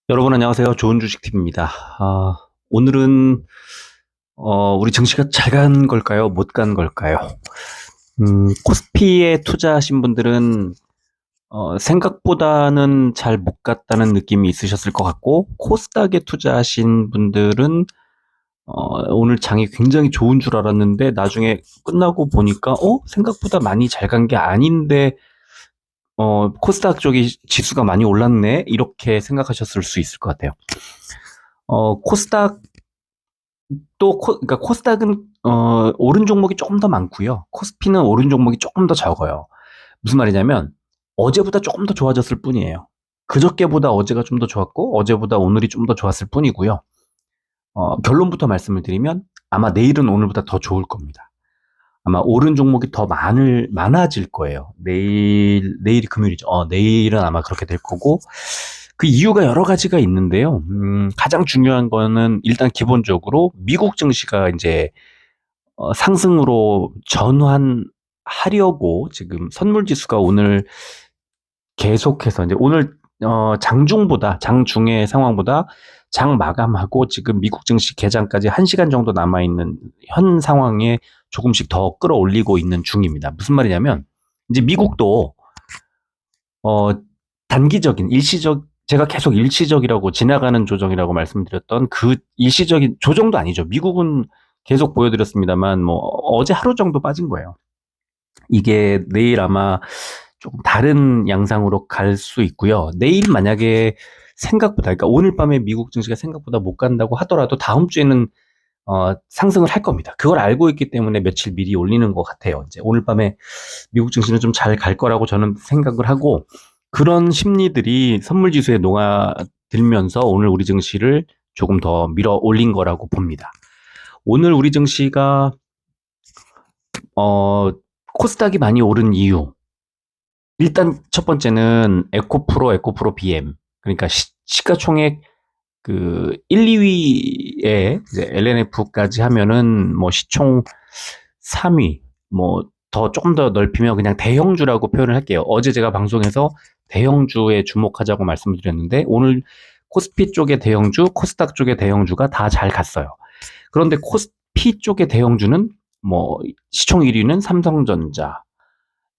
여러분 안녕하세요. 좋은 주식팀입니다. 오늘은 우리 증시가 잘 간 걸까요? 못 간 걸까요? 코스피에 투자하신 분들은 생각보다는 잘 못 갔다는 느낌이 있으셨을 것 같고, 코스닥에 투자하신 분들은 오늘 장이 굉장히 좋은 줄 알았는데 나중에 끝나고 보니까 생각보다 많이 잘 간 게 아닌데 코스닥 쪽이 지수가 많이 올랐네, 이렇게 생각하셨을 수 있을 것 같아요. 코스닥 그러니까 코스닥은 오른 종목이 조금 더 많고요. 코스피는 오른 종목이 조금 더 적어요. 무슨 말이냐면 어제보다 조금 더 좋아졌을 뿐이에요. 그저께보다 어제가 좀 더 좋았고 어제보다 오늘이 좀 더 좋았을 뿐이고요. 결론부터 말씀을 드리면 아마 내일은 오늘보다 더 좋을 겁니다. 아마 오른 종목이 더 많아질 거예요. 내일이 금요일이죠. 내일은 아마 그렇게 될 거고, 그 이유가 여러 가지가 있는데요. 가장 중요한 거는 일단 기본적으로 미국 증시가 이제 상승으로 전환하려고 지금 선물 지수가 오늘 계속해서 이제 오늘 장중의 상황보다 장 마감하고 지금 미국 증시 개장까지 1시간 정도 남아있는 현 상황에 조금씩 더 끌어올리고 있는 중입니다. 무슨 말이냐면 이제 미국도 어 단기적인 제가 계속 일시적이라고 지나가는 조정이라고 말씀드렸던 그 일시적인 조정도 아니죠. 미국은 계속 보여드렸습니다만 뭐 어제 하루 정도 빠진 거예요. 이게 내일 아마 조금 다른 양상으로 갈 수 있고요. 내일 만약에 생각보다, 그러니까 오늘 밤에 미국 증시가 생각보다 못 간다고 하더라도 다음 주에는 상승을 할 겁니다. 그걸 알고 있기 때문에 며칠 미리 올리는 것 같아요. 이제 오늘 밤에 미국 증시는 좀 잘 갈 거라고 저는 생각을 하고, 그런 심리들이 선물 지수에 녹아들면서 오늘 우리 증시를 조금 더 밀어 올린 거라고 봅니다. 오늘 우리 증시가 코스닥이 많이 오른 이유, 일단 첫 번째는 에코프로 BM, 그러니까 시가총액 그 1, 2위에 이제 LNF까지 하면은 뭐 시총 3위, 뭐 더 조금 더 넓히면 그냥 대형주라고 표현을 할게요. 어제 제가 방송에서 대형주에 주목하자고 말씀을 드렸는데 오늘 코스피 쪽의 대형주, 코스닥 쪽의 대형주가 다 잘 갔어요. 그런데 코스피 쪽의 대형주는 뭐 시총 1위는 삼성전자,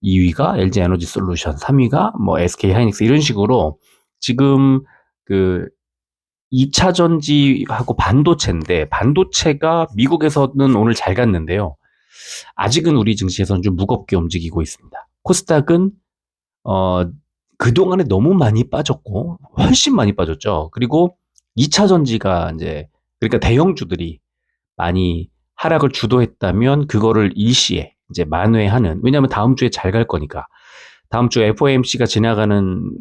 2위가 LG에너지솔루션, 3위가 뭐 SK하이닉스, 이런 식으로 지금 그 2차 전지하고 반도체인데, 반도체가 미국에서는 오늘 잘 갔는데요. 아직은 우리 증시에서는 좀 무겁게 움직이고 있습니다. 코스닥은 어 그동안에 너무 많이 빠졌고 훨씬 많이 빠졌죠. 그리고 2차 전지가 이제, 그러니까 대형주들이 많이 하락을 주도했다면 그거를 일시에 이제 만회하는, 왜냐하면 다음 주에 잘 갈 거니까. 다음 주에 FOMC가 지나가는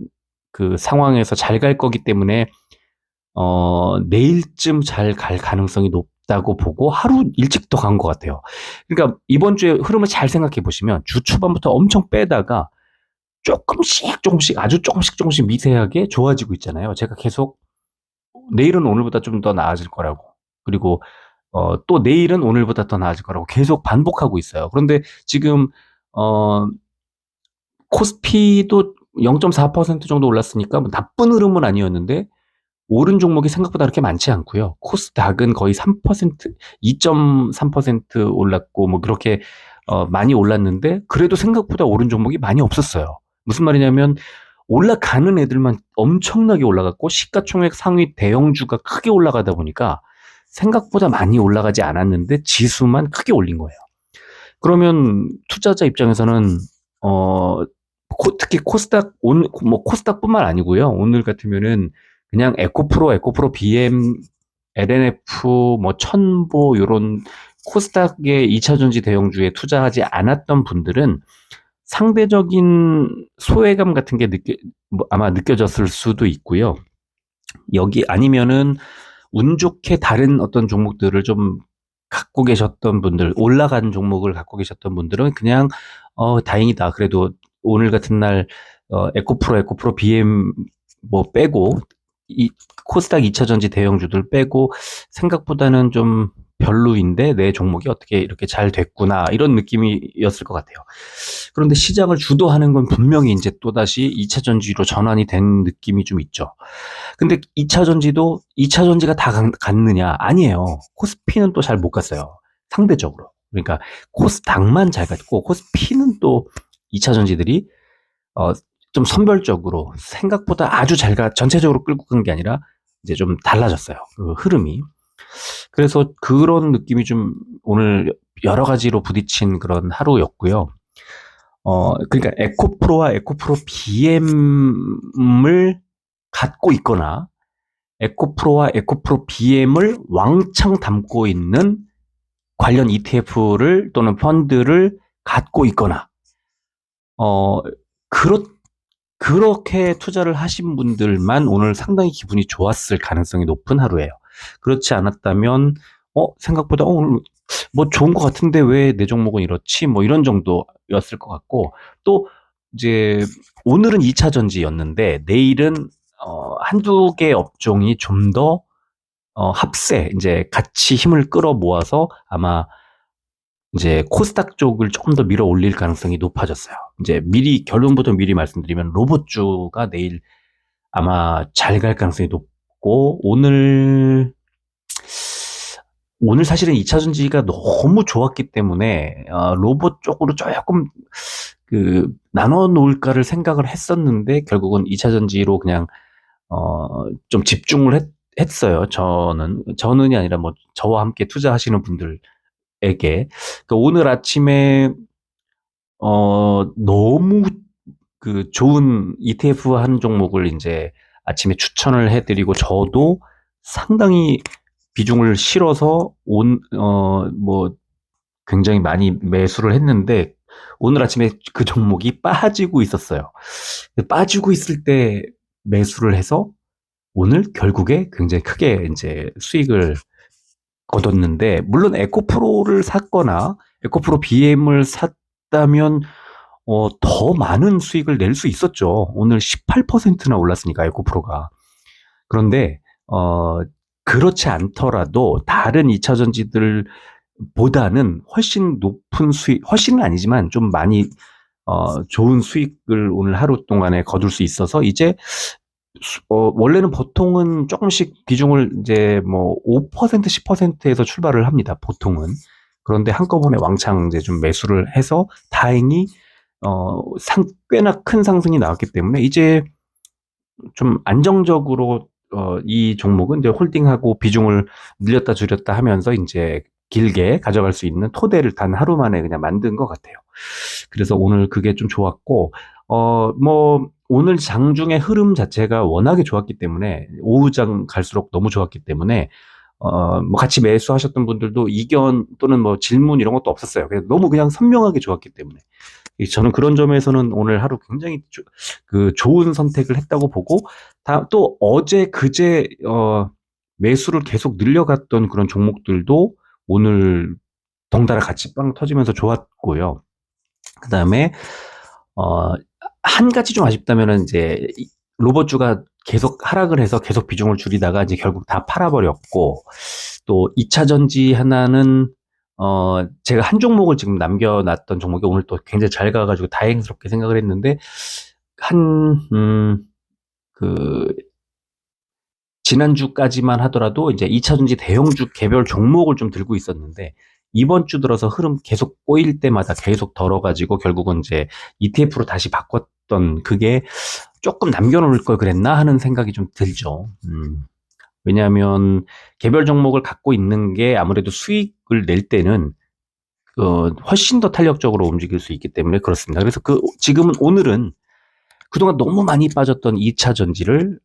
그 상황에서 잘 갈 거기 때문에 내일쯤 잘 갈 가능성이 높다고 보고 하루 일찍 더 간 것 같아요. 그러니까 이번 주에 흐름을 잘 생각해 보시면 주 초반부터 엄청 빼다가 조금씩 아주 조금씩 미세하게 좋아지고 있잖아요. 제가 계속 내일은 오늘보다 좀 더 나아질 거라고, 그리고 또 내일은 오늘보다 더 나아질 거라고 계속 반복하고 있어요. 그런데 지금 어 코스피도 0.4% 정도 올랐으니까 뭐 나쁜 흐름은 아니었는데 오른 종목이 생각보다 그렇게 많지 않고요. 코스닥은 거의 3%, 2.3% 올랐고 뭐 그렇게 많이 올랐는데 그래도 생각보다 오른 종목이 많이 없었어요. 무슨 말이냐면 올라가는 애들만 엄청나게 올라갔고 시가총액 상위 대형주가 크게 올라가다 보니까 생각보다 많이 올라가지 않았는데 지수만 크게 올린 거예요. 그러면 투자자 입장에서는 어 특히 코스닥, 오늘 뭐 코스닥뿐만 아니고요. 오늘 같으면은 그냥 에코프로 BM, LNF, 뭐 천보 요런 코스닥의 2차 전지 대형주에 투자하지 않았던 분들은 상대적인 소외감 같은 게 뭐 아마 느껴졌을 수도 있고요. 여기 아니면은 운 좋게 다른 어떤 종목들을 좀 갖고 계셨던 분들, 올라간 종목을 갖고 계셨던 분들은 그냥 다행이다. 그래도 오늘 같은 날 에코프로 BM 뭐 빼고 이 코스닥 2차 전지 대형주들 빼고 생각보다는 좀 별로인데 내 종목이 어떻게 이렇게 잘 됐구나 이런 느낌이었을 것 같아요. 그런데 시장을 주도하는 건 분명히 이제 또다시 2차 전지로 전환이 된 느낌이 좀 있죠. 근데 2차 전지도 2차 전지가 다 갔느냐? 아니에요. 코스피는 또 잘 못 갔어요. 상대적으로. 그러니까 코스닥만 잘 갔고 코스피는 또 2차 전지들이 어, 좀 선별적으로 생각보다 아주 전체적으로 끌고 간 게 아니라 이제 좀 달라졌어요. 그 흐름이. 그래서 그런 느낌이 좀 오늘 여러 가지로 부딪힌 그런 하루였고요. 그러니까 에코프로와 에코프로 BM을 갖고 있거나 에코프로와 에코프로 BM을 왕창 담고 있는 관련 ETF를 또는 펀드를 갖고 있거나 어, 그렇, 그렇게 투자를 하신 분들만 오늘 상당히 기분이 좋았을 가능성이 높은 하루예요. 그렇지 않았다면, 생각보다, 오늘 뭐 좋은 것 같은데 왜 내 종목은 이렇지? 뭐 이런 정도였을 것 같고, 또, 이제, 오늘은 2차 전지였는데, 내일은, 한두 개 업종이 좀 더, 합세, 이제 같이 힘을 끌어 모아서 아마 이제 코스닥 쪽을 조금 더 밀어 올릴 가능성이 높아졌어요. 이제 결론부터 미리 말씀드리면 로봇주가 내일 아마 잘 갈 가능성이 높고, 오늘 사실은 2차 전지가 너무 좋았기 때문에, 로봇 쪽으로 조금 나눠 놓을까를 생각을 했었는데, 결국은 2차 전지로 그냥, 좀 집중을 했어요. 저는이 아니라 뭐, 저와 함께 투자하시는 분들에게. 그러니까 오늘 아침에 너무 좋은 ETF 한 종목을 이제 아침에 추천을 해드리고 저도 상당히 비중을 실어서 뭐 굉장히 많이 매수를 했는데 오늘 아침에 그 종목이 빠지고 있었어요. 빠지고 있을 때 매수를 해서 오늘 결국에 굉장히 크게 이제 수익을 거뒀는데 물론 에코프로를 샀거나 에코프로 BM을 샀다면 더 많은 수익을 낼 수 있었죠. 오늘 18%나 올랐으니까, 에코프로가. 그런데, 그렇지 않더라도 다른 2차 전지들보다는 훨씬 높은 수익, 훨씬은 아니지만 좀 많이, 좋은 수익을 오늘 하루 동안에 거둘 수 있어서 이제, 원래는 보통은 조금씩 비중을 이제 뭐 5%, 10%에서 출발을 합니다. 보통은. 그런데 한꺼번에 왕창 이제 좀 매수를 해서 다행히 꽤나 큰 상승이 나왔기 때문에 이제 좀 안정적으로 이 종목은 이제 홀딩하고 비중을 늘렸다 줄였다 하면서 이제 길게 가져갈 수 있는 토대를 단 하루 만에 그냥 만든 것 같아요. 그래서 오늘 그게 좀 좋았고, 뭐, 오늘 장중의 흐름 자체가 워낙에 좋았기 때문에, 오후장 갈수록 너무 좋았기 때문에, 뭐 같이 매수하셨던 분들도 이견 또는 뭐 질문 이런 것도 없었어요. 그냥 너무 그냥 선명하게 좋았기 때문에. 저는 그런 점에서는 오늘 하루 굉장히 좋은 선택을 했다고 보고, 또 어제, 그제, 매수를 계속 늘려갔던 그런 종목들도 오늘 덩달아 같이 빵 터지면서 좋았고요. 그 다음에, 한 가지 좀 아쉽다면은 이제 로봇주가 계속 하락을 해서 계속 비중을 줄이다가 이제 결국 다 팔아버렸고, 또 2차 전지 하나는 제가 한 종목을 지금 남겨놨던 종목이 오늘 또 굉장히 잘 가가지고 다행스럽게 생각을 했는데, 그, 지난주까지만 하더라도 이제 2차 전지 대형주 개별 종목을 좀 들고 있었는데, 이번 주 들어서 흐름 계속 꼬일 때마다 계속 덜어가지고 결국은 이제 ETF로 다시 바꿨던 그게 조금 남겨놓을 걸 그랬나 하는 생각이 좀 들죠. 왜냐하면 개별 종목을 갖고 있는 게 아무래도 수익을 낼 때는 훨씬 더 탄력적으로 움직일 수 있기 때문에 그렇습니다. 그래서 오늘은 그동안 너무 많이 빠졌던 2차 전지를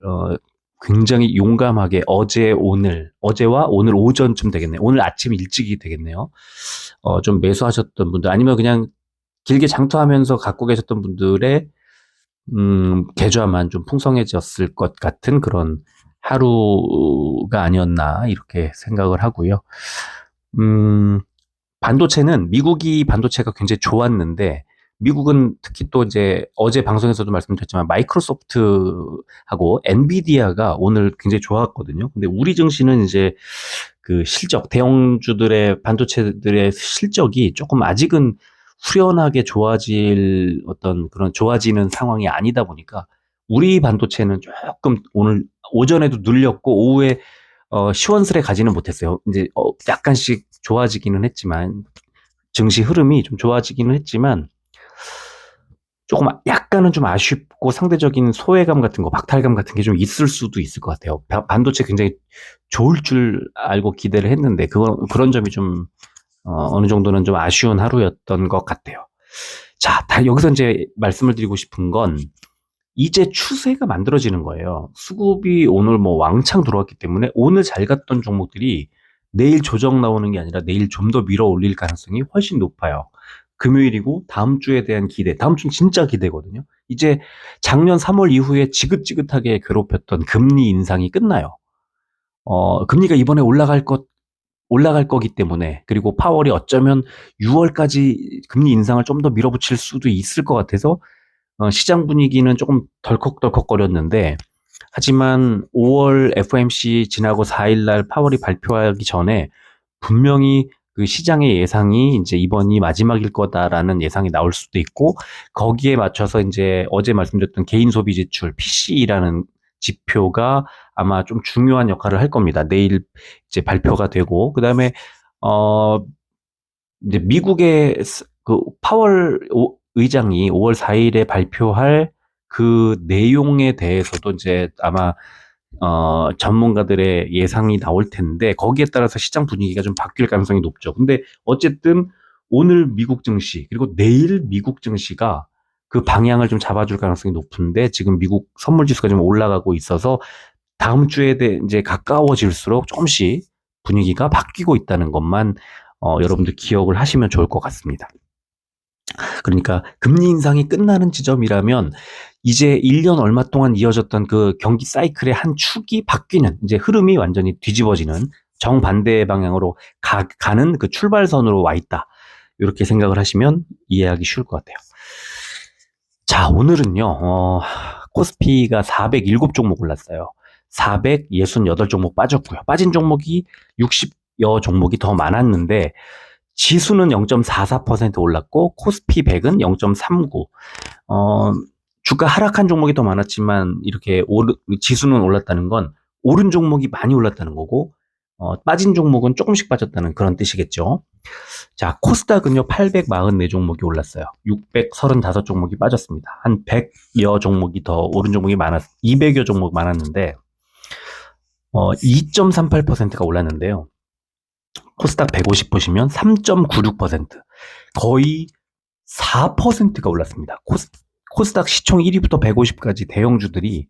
굉장히 용감하게 어제와 오늘 오전쯤 되겠네요. 오늘 아침 일찍이 되겠네요. 좀 매수하셨던 분들 아니면 그냥 길게 장투하면서 갖고 계셨던 분들의 계좌만 좀 풍성해졌을 것 같은 그런 하루가 아니었나 이렇게 생각을 하고요. 반도체는 미국이 반도체가 굉장히 좋았는데 미국은 특히 또 이제 어제 방송에서도 말씀드렸지만 마이크로소프트하고 엔비디아가 오늘 굉장히 좋았거든요. 근데 우리 증시는 이제 그 실적, 대형주들의 반도체들의 실적이 조금 아직은 후련하게 좋아질 어떤 그런 좋아지는 상황이 아니다 보니까 우리 반도체는 조금 오늘 오전에도 눌렸고 오후에 시원스레 가지는 못했어요. 이제 약간씩 좋아지기는 했지만 증시 흐름이 좀 좋아지기는 했지만 조금 약간은 좀 아쉽고 상대적인 소외감 같은 거, 박탈감 같은 게 좀 있을 수도 있을 것 같아요. 반도체 굉장히 좋을 줄 알고 기대를 했는데 그런 점이 좀 어느 정도는 좀 아쉬운 하루였던 것 같아요. 자, 여기서 이제 말씀을 드리고 싶은 건 이제 추세가 만들어지는 거예요. 수급이 오늘 뭐 왕창 들어왔기 때문에 오늘 잘 갔던 종목들이 내일 조정 나오는 게 아니라 내일 좀 더 밀어 올릴 가능성이 훨씬 높아요. 금요일이고 다음 주에 대한 기대, 다음 주는 진짜 기대거든요. 이제 작년 3월 이후에 지긋지긋하게 괴롭혔던 금리 인상이 끝나요. 금리가 이번에 올라갈 거기 때문에, 그리고 파월이 어쩌면 6월까지 금리 인상을 좀 더 밀어붙일 수도 있을 것 같아서 시장 분위기는 조금 덜컥덜컥거렸는데, 하지만 5월 FOMC 지나고 4일 날 파월이 발표하기 전에 분명히 그 시장의 예상이 이제 이번이 마지막일 거다라는 예상이 나올 수도 있고, 거기에 맞춰서 이제 어제 말씀드렸던 개인 소비 지출 PCE라는 지표가 아마 좀 중요한 역할을 할 겁니다. 내일 이제 발표가 되고, 그 다음에 이제 미국의 그 파월 의장이 5월 4일에 발표할 그 내용에 대해서도 이제 아마 전문가들의 예상이 나올 텐데 거기에 따라서 시장 분위기가 좀 바뀔 가능성이 높죠. 근데 어쨌든 오늘 미국 증시 그리고 내일 미국 증시가 그 방향을 좀 잡아줄 가능성이 높은데 지금 미국 선물 지수가 좀 올라가고 있어서 다음 주에 이제 가까워질수록 조금씩 분위기가 바뀌고 있다는 것만 여러분들 기억을 하시면 좋을 것 같습니다. 그러니까 금리 인상이 끝나는 지점이라면 이제 1년 얼마 동안 이어졌던 그 경기 사이클의 한 축이 바뀌는, 이제 흐름이 완전히 뒤집어지는 정반대 방향으로 가는 그 출발선으로 와 있다. 이렇게 생각을 하시면 이해하기 쉬울 것 같아요. 자, 오늘은요, 코스피가 407종목 올랐어요. 468종목 빠졌고요. 빠진 종목이 60여 종목이 더 많았는데, 지수는 0.44% 올랐고, 코스피 100은 0.39. 주가 하락한 종목이 더 많았지만, 이렇게 지수는 올랐다는 건, 오른 종목이 많이 올랐다는 거고, 빠진 종목은 조금씩 빠졌다는 그런 뜻이겠죠. 자, 코스닥은요, 844종목이 올랐어요. 635종목이 빠졌습니다. 한 100여 종목이 더 오른 종목이 200여 종목 많았는데, 2.38%가 올랐는데요. 코스닥 150 보시면 3.96%, 거의 4%가 올랐습니다. 코스닥 시총 1위부터 150까지 대형주들이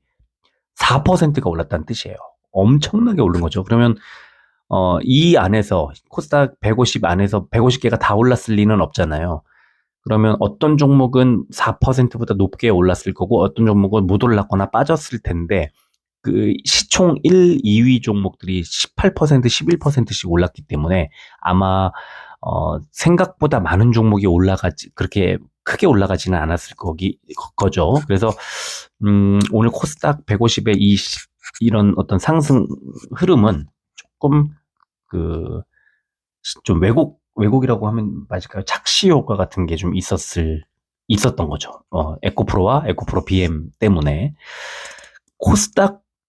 4%가 올랐다는 뜻이에요. 엄청나게 오른 거죠. 그러면 이 안에서 코스닥 150 안에서 150개가 다 올랐을 리는 없잖아요. 그러면 어떤 종목은 4%보다 높게 올랐을 거고 어떤 종목은 못 올랐거나 빠졌을 텐데 그 시총 1, 2위 종목들이 18%, 11%씩 올랐기 때문에 아마 생각보다 많은 종목이 그렇게 크게 올라가지는 않았을 거죠. 그래서 오늘 코스닥 150의 이런 어떤 상승 흐름은 조금 좀 왜곡이라고 하면 맞을까요? 착시 효과 같은 게 좀 있었던 거죠. 에코프로와 에코프로 BM 때문에.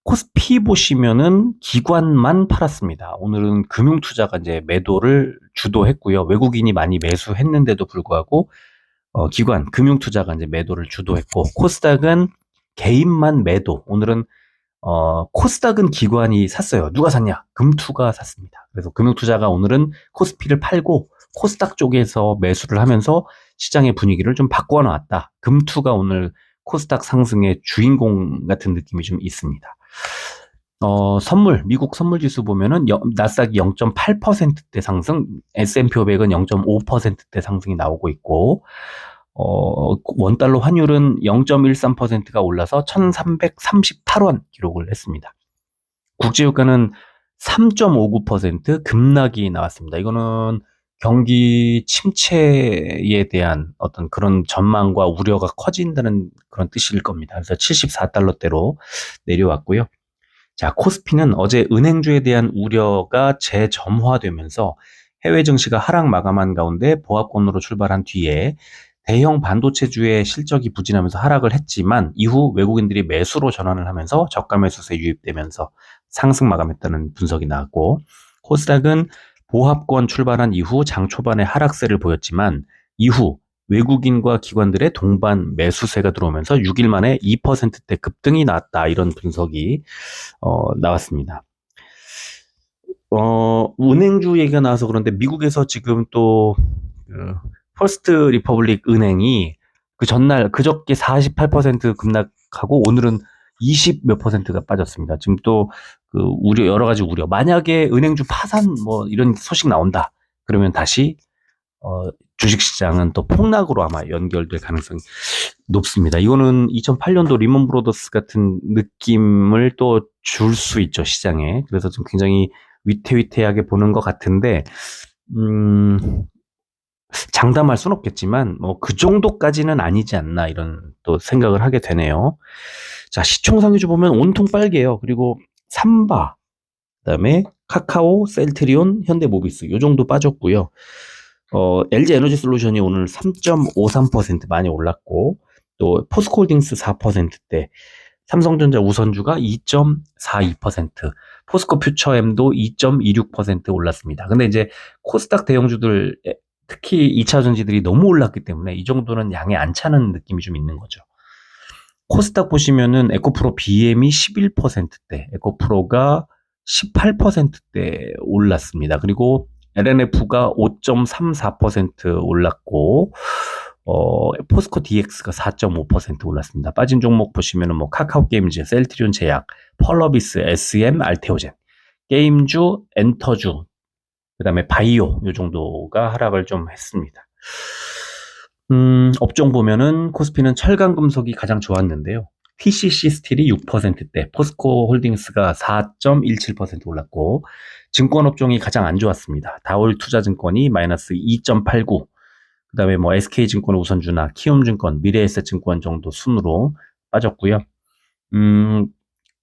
코스피 보시면은 기관만 팔았습니다. 오늘은 금융투자가 이제 매도를 주도했고요. 외국인이 많이 매수했는데도 불구하고, 금융투자가 이제 매도를 주도했고, 코스닥은 개인만 매도. 오늘은, 코스닥은 기관이 샀어요. 누가 샀냐? 금투가 샀습니다. 그래서 금융투자가 오늘은 코스피를 팔고, 코스닥 쪽에서 매수를 하면서 시장의 분위기를 좀 바꿔놨다. 금투가 오늘 코스닥 상승의 주인공 같은 느낌이 좀 있습니다. 미국 선물 지수 보면은 나스닥이 0.8%대 상승, S&P 500은 0.5%대 상승이 나오고 있고, 원달러 환율은 0.13%가 올라서 1,338원 기록을 했습니다. 국제유가는 3.59% 급락이 나왔습니다. 이거는 경기 침체에 대한 어떤 그런 전망과 우려가 커진다는 그런 뜻일 겁니다. 그래서 74달러대로 내려왔고요. 자, 코스피는 어제 은행주에 대한 우려가 재점화되면서 해외 증시가 하락 마감한 가운데 보합권으로 출발한 뒤에 대형 반도체주의 실적이 부진하면서 하락을 했지만 이후 외국인들이 매수로 전환을 하면서 저가 매수세 유입되면서 상승 마감했다는 분석이 나왔고, 코스닥은 보합권 출발한 이후 장 초반에 하락세를 보였지만 이후 외국인과 기관들의 동반 매수세가 들어오면서 6일 만에 2%대 급등이 나왔다, 이런 분석이 나왔습니다. 은행주 얘기가 나와서 그런데 미국에서 지금 또 퍼스트 리퍼블릭 은행이 그 전날 그저께 48% 급락하고 오늘은 20 몇 %가 빠졌습니다. 지금 또 그 우려, 여러 가지 우려. 만약에 은행주 파산 뭐 이런 소식 나온다, 그러면 다시 주식시장은 또 폭락으로 아마 연결될 가능성이 높습니다. 이거는 2008년도 리먼 브로더스 같은 느낌을 또 줄 수 있죠, 시장에. 그래서 좀 굉장히 위태위태하게 보는 것 같은데, 장담할 순 없겠지만 뭐 그 정도까지는 아니지 않나, 이런 또 생각을 하게 되네요. 자, 시총상위주 보면 온통 빨개요. 그리고 삼바, 그다음에 카카오, 셀트리온, 현대모비스 요 정도 빠졌고요. LG 에너지 솔루션이 오늘 3.53% 많이 올랐고, 또 포스코홀딩스 4%대, 삼성전자 우선주가 2.42%, 포스코 퓨처엠도 2.26% 올랐습니다. 근데 이제 코스닥 대형주들, 특히 2차 전지들이 너무 올랐기 때문에 이 정도는 양에 안 차는 느낌이 좀 있는 거죠. 코스닥 보시면은 에코프로 BM이 11%대, 에코프로가 18%대 올랐습니다. 그리고 LNF가 5.34% 올랐고, 포스코 DX가 4.5% 올랐습니다. 빠진 종목 보시면은 뭐 카카오 게임즈, 셀트리온 제약, 펄러비스, SM, 알테오젠, 게임주, 엔터주, 그 다음에 바이오 요 정도가 하락을 좀 했습니다. 업종 보면은 코스피는 철강 금속이 가장 좋았는데요. PCC 스틸이 6%대, 포스코 홀딩스가 4.17% 올랐고, 증권 업종이 가장 안 좋았습니다. 다올 투자증권이 마이너스 2.89, 그 다음에 뭐 SK증권 우선주나 키움증권, 미래에셋증권 정도 순으로 빠졌고요.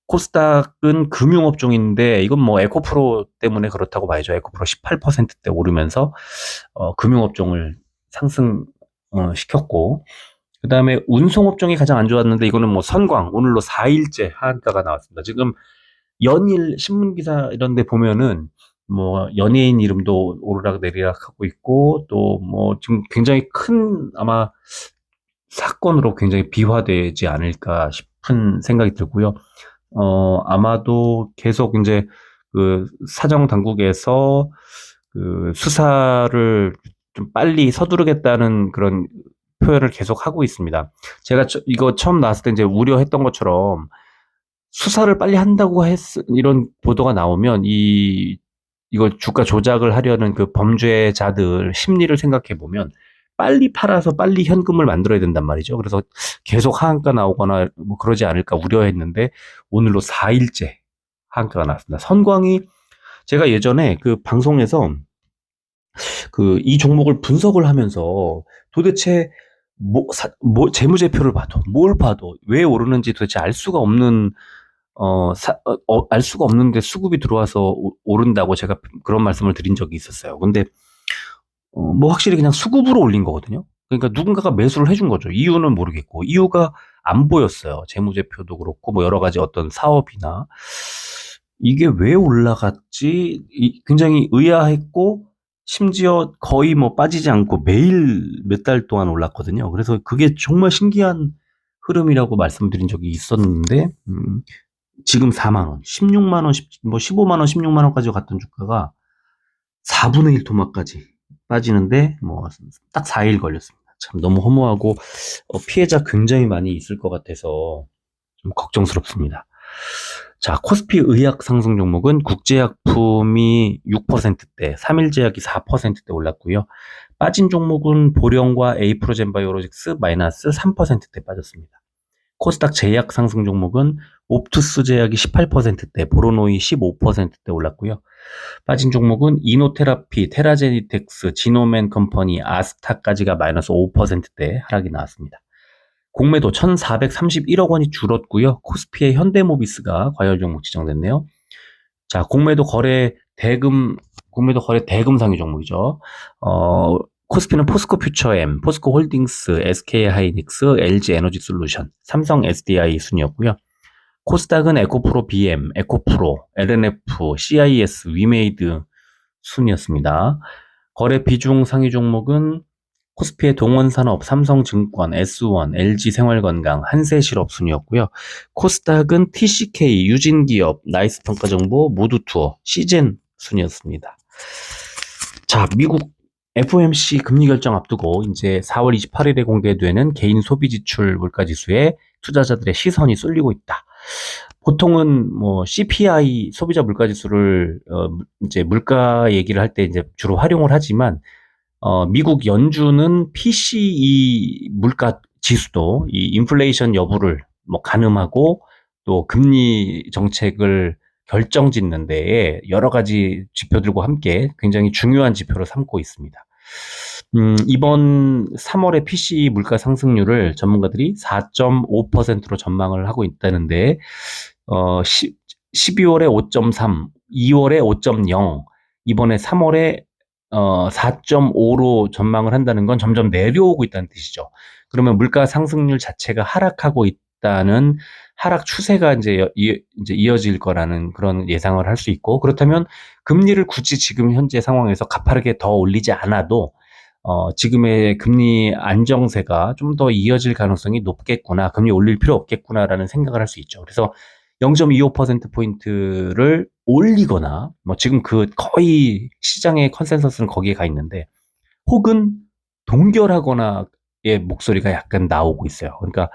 코스닥은 금융업종인데 이건 뭐 에코프로 때문에 그렇다고 봐야죠. 에코프로 18%대 오르면서 금융업종을 상승 시켰고, 그 다음에 운송업종이 가장 안 좋았는데 이거는 뭐 선광, 오늘로 4일째 하한가가 나왔습니다. 지금 연일 신문기사 이런 데 보면은 뭐 연예인 이름도 오르락 내리락 하고 있고, 또 뭐 지금 굉장히 큰 아마 사건으로 굉장히 비화되지 않을까 싶은 생각이 들고요. 아마도 계속 이제 그 사정 당국에서 그 수사를 좀 빨리 서두르겠다는 그런 표현을 계속 하고 있습니다. 제가 이거 처음 나왔을 때 이제 우려했던 것처럼 수사를 빨리 한다고 이런 보도가 나오면 이거 주가 조작을 하려는 그 범죄자들 심리를 생각해 보면 빨리 팔아서 빨리 현금을 만들어야 된단 말이죠. 그래서 계속 하한가 나오거나 뭐 그러지 않을까 우려했는데 오늘로 4일째 하한가가 나왔습니다. 선광이, 제가 예전에 그 방송에서 그 이 종목을 분석을 하면서 도대체 재무제표를 봐도 뭘 봐도 왜 오르는지 도대체 알 수가 없는 알 수가 없는데 수급이 들어와서 오른다고 제가 그런 말씀을 드린 적이 있었어요. 근데 뭐 확실히 그냥 수급으로 올린 거거든요. 그러니까 누군가가 매수를 해준 거죠. 이유는 모르겠고, 이유가 안 보였어요. 재무제표도 그렇고 뭐 여러 가지 어떤 사업이나 이게 왜 올라갔지 굉장히 의아했고, 심지어 거의 뭐 빠지지 않고 매일 몇 달 동안 올랐거든요. 그래서 그게 정말 신기한 흐름이라고 말씀드린 적이 있었는데, 지금 4만 원, 16만 원, 뭐 15만 원, 16만 원까지 갔던 주가가 4분의 1 토막까지 빠지는데 뭐 딱 4일 걸렸습니다. 참 너무 허무하고 피해자 굉장히 많이 있을 것 같아서 좀 걱정스럽습니다. 자, 코스피 의약 상승 종목은 국제약품이 6%대, 3일제약이 4%대 올랐고요. 빠진 종목은 보령과 에이프로젠바이오로직스 마이너스 3%대 빠졌습니다. 코스닥 제약 상승 종목은 옵투스 제약이 18%대, 보로노이 15%대 올랐고요. 빠진 종목은 이노테라피, 테라제니텍스, 지노맨 컴퍼니, 아스타까지가 마이너스 5%대 하락이 나왔습니다. 공매도 1,431억 원이 줄었고요. 코스피의 현대모비스가 과열 종목 지정됐네요. 자, 공매도 거래 대금 상위 종목이죠. 코스피는 포스코 퓨처엠, 포스코 홀딩스, SK 하이닉스, LG 에너지 솔루션, 삼성 SDI 순이었고요. 코스닥은 에코프로 BM, 에코프로, LNF, CIS, 위메이드 순이었습니다. 거래 비중 상위 종목은 코스피의 동원산업, 삼성증권, S1, LG생활건강, 한세실업 순이었고요. 코스닥은 TCK, 유진기업, 나이스평가정보, 모두투어, 시젠 순이었습니다. 자, 미국 FOMC 금리 결정 앞두고 이제 4월 28일에 공개되는 개인 소비 지출 물가지수에 투자자들의 시선이 쏠리고 있다. 보통은 뭐 CPI 소비자 물가지수를 이제 물가 얘기를 할 때 이제 주로 활용을 하지만 미국 연준은 PCE 물가 지수도 이 인플레이션 여부를 뭐 가늠하고 또 금리 정책을 결정짓는 데에 여러 가지 지표들과 함께 굉장히 중요한 지표로 삼고 있습니다. 이번 3월의 PCE 물가 상승률을 전문가들이 4.5%로 전망을 하고 있다는데, 12월에 5.3, 2월에 5.0, 이번에 3월에 4.5로 전망을 한다는 건 점점 내려오고 있다는 뜻이죠. 그러면 물가 상승률 자체가 하락하고 있다는 하락 추세가 이제 이어질 거라는 그런 예상을 할 수 있고, 그렇다면 금리를 굳이 지금 현재 상황에서 가파르게 더 올리지 않아도 지금의 금리 안정세가 좀 더 이어질 가능성이 높겠구나, 금리 올릴 필요 없겠구나라는 생각을 할 수 있죠. 그래서 0.25%포인트를 올리거나, 뭐 지금 거의 시장의 컨센서스는 거기에 가 있는데, 혹은 동결하거나의 목소리가 약간 나오고 있어요. 그러니까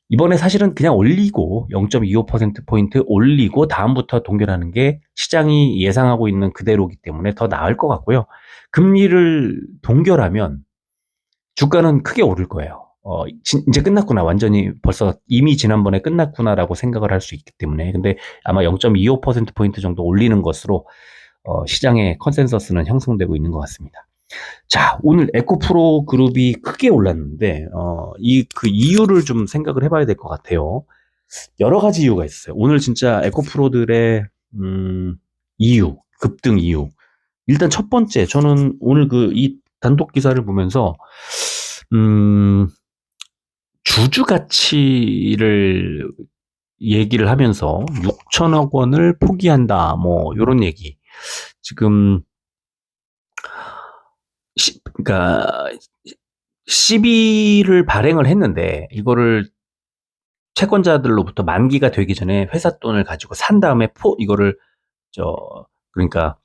이번에 사실은 그냥 올리고 0.25%포인트 올리고 다음부터 동결하는 게 시장이 예상하고 있는 그대로이기 때문에 더 나을 것 같고요. 금리를 동결하면 주가는 크게 오를 거예요. 이제 끝났구나. 완전히 벌써 이미 지난번에 끝났구나라고 생각을 할 수 있기 때문에. 근데 아마 0.25%포인트 정도 올리는 것으로 시장의 컨센서스는 형성되고 있는 것 같습니다. 자, 오늘 에코프로 그룹이 크게 올랐는데, 그 이유를 좀 생각을 해봐야 될 것 같아요. 여러 가지 이유가 있어요. 오늘 진짜 에코프로들의, 급등 이유. 일단 첫 번째, 저는 오늘 이 단독 기사를 보면서, 주주 가치를 얘기를 하면서 6천억 원을 포기한다, 뭐, 요런 얘기. 지금, 그러니까 CB를 발행을 했는데 이거를 채권자들로부터 만기가 되기 전에 회사 돈을 가지고 산 다음에 이거를 그러니까